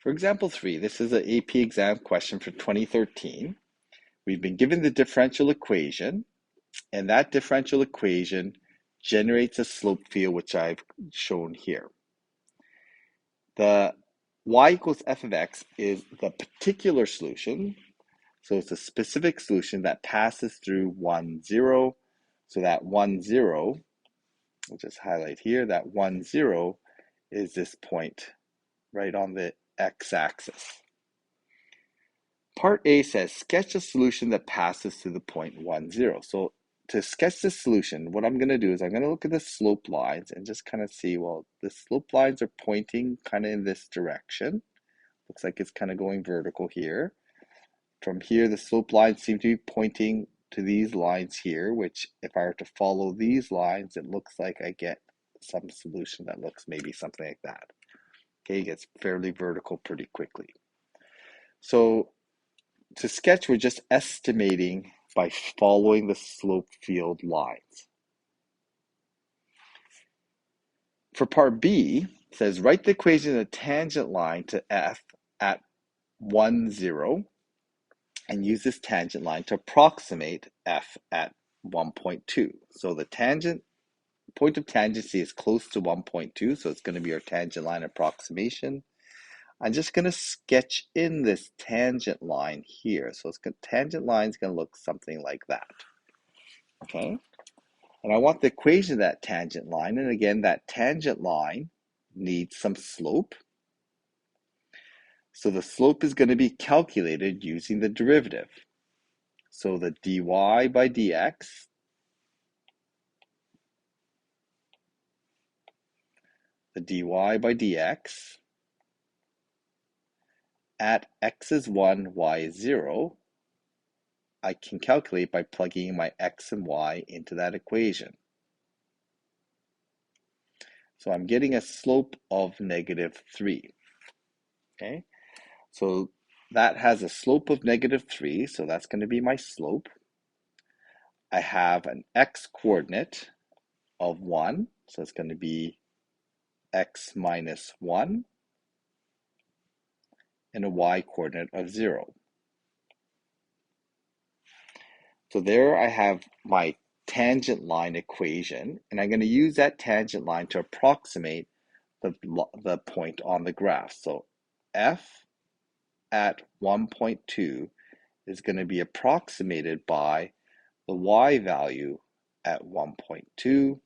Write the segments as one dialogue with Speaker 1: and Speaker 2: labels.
Speaker 1: For example 3, this is an AP exam question for 2013. We've been given the differential equation, and that differential equation generates a slope field, which I've shown here. The y equals f of x is the particular solution. So it's a specific solution that passes through 1, 0. So that 1, 0, I'll just highlight here, that 1, 0 is this point right on the x-axis. Part A says, sketch a solution that passes through the point 1, 0. So to sketch this solution, what I'm going to do is I'm going to look at the slope lines and just kind of see, well, the slope lines are pointing kind of in this direction. Looks like it's kind of going vertical here. From here, the slope lines seem to be pointing to these lines here, which if I were to follow these lines, it looks like I get some solution that looks maybe something like that. Okay, it gets fairly vertical pretty quickly. So to sketch, we're just estimating by following the slope field lines. For part B, it says write the equation of the tangent line to f at 1, 0. And use this tangent line to approximate f at 1.2. So the point of tangency is close to 1.2, so it's going to be our tangent line approximation. I'm just going to sketch in this tangent line here. So tangent line is going to look something like that. Okay? And I want the equation of that tangent line. And again, that tangent line needs some slope. So the slope is going to be calculated using the derivative. So the dy by dx at x is 1, y is 0, I can calculate by plugging my x and y into that equation. So I'm getting a slope of -3. Okay, so that has a slope of -3, so that's going to be my slope. I have an x coordinate of 1, so it's going to be x minus 1, and a y coordinate of 0. So there I have my tangent line equation, and I'm going to use that tangent line to approximate the point on the graph. So f at 1.2 is going to be approximated by the y value at 1.2.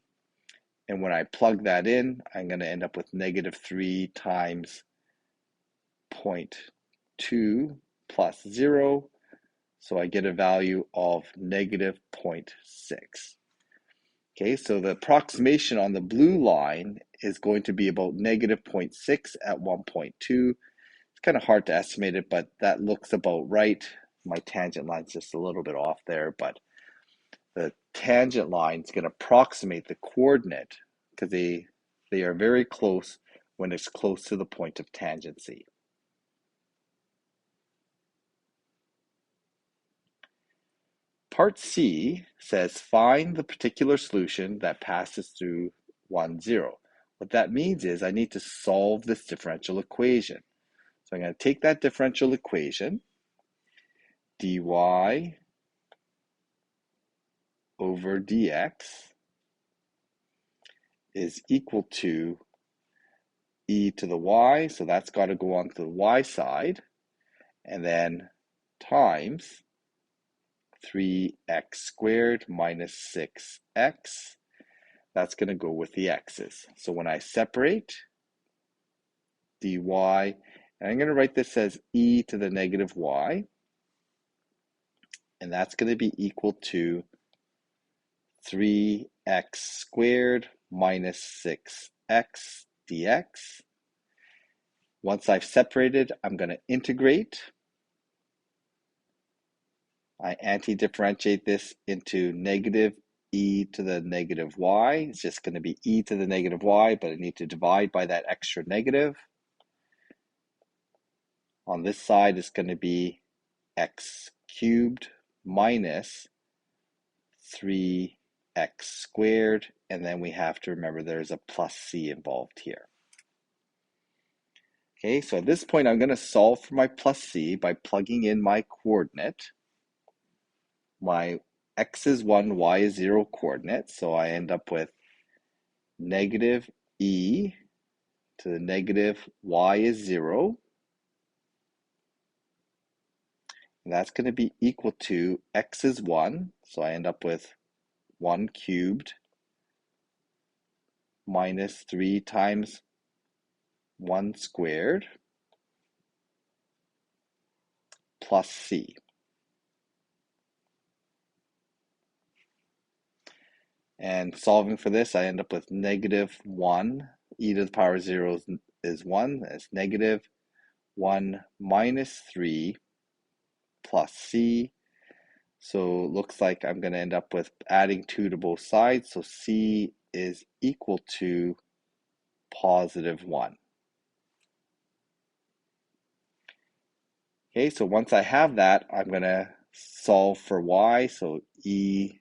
Speaker 1: And when I plug that in, I'm going to end up with -3 times 0.2 plus 0. So I get a value of -0.6. Okay, so the approximation on the blue line is going to be about -0.6 at 1.2. It's kind of hard to estimate it, but that looks about right. My tangent line's just a little bit off there, but the tangent line is going to approximate the coordinate because they are very close when it's close to the point of tangency. Part C says find the particular solution that passes through 1, 0. What that means is I need to solve this differential equation. So I'm going to take that differential equation, dy over dx is equal to e to the y, so that's got to go onto the y side, and then times 3x squared minus 6x. That's going to go with the x's. So when I separate dy, and I'm going to write this as e to the negative y, and that's going to be equal to 3x squared minus 6x dx. Once I've separated, I'm going to integrate. I anti-differentiate this into negative e to the negative y. It's just going to be e to the negative y, but I need to divide by that extra negative. On this side, it's going to be x cubed minus 3x squared, and then we have to remember there's a plus c involved here. Okay, so at this point, I'm going to solve for my plus c by plugging in my coordinate, my x is 1, y is 0 coordinate. So I end up with negative e to the negative y is 0. And that's going to be equal to x is 1. So I end up with 1 cubed minus 3 times 1 squared plus c. And solving for this, I end up with negative 1. E to the power 0 is 1. That's negative 1 minus 3 plus c. So it looks like I'm going to end up with adding 2 to both sides. So c is equal to positive 1. Okay, so once I have that, I'm going to solve for y. So e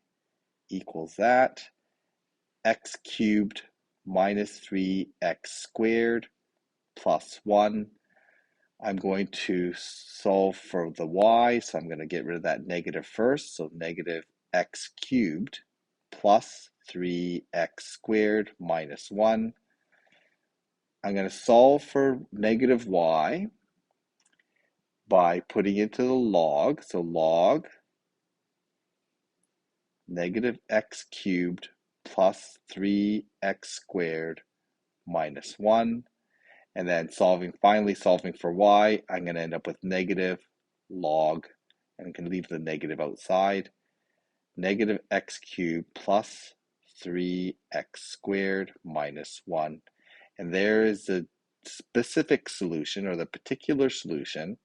Speaker 1: equals that. X cubed minus 3x squared plus 1. I'm going to solve for the y, so I'm going to get rid of that negative first. So negative x cubed plus 3x squared minus 1. I'm going to solve for negative y by putting into the log. So log negative x cubed plus 3x squared minus 1. And then finally solving for y, I'm going to end up with negative log, and I can leave the negative outside, negative x cubed plus 3x squared minus 1. And there is the specific solution, or the particular solution,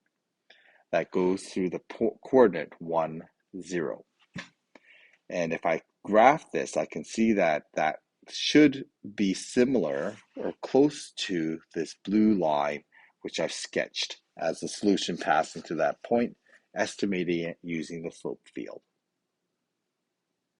Speaker 1: that goes through the coordinate 1, 0. And if I graph this, I can see that that should be similar or close to this blue line, which I've sketched as the solution passing to that point, estimating it using the slope field.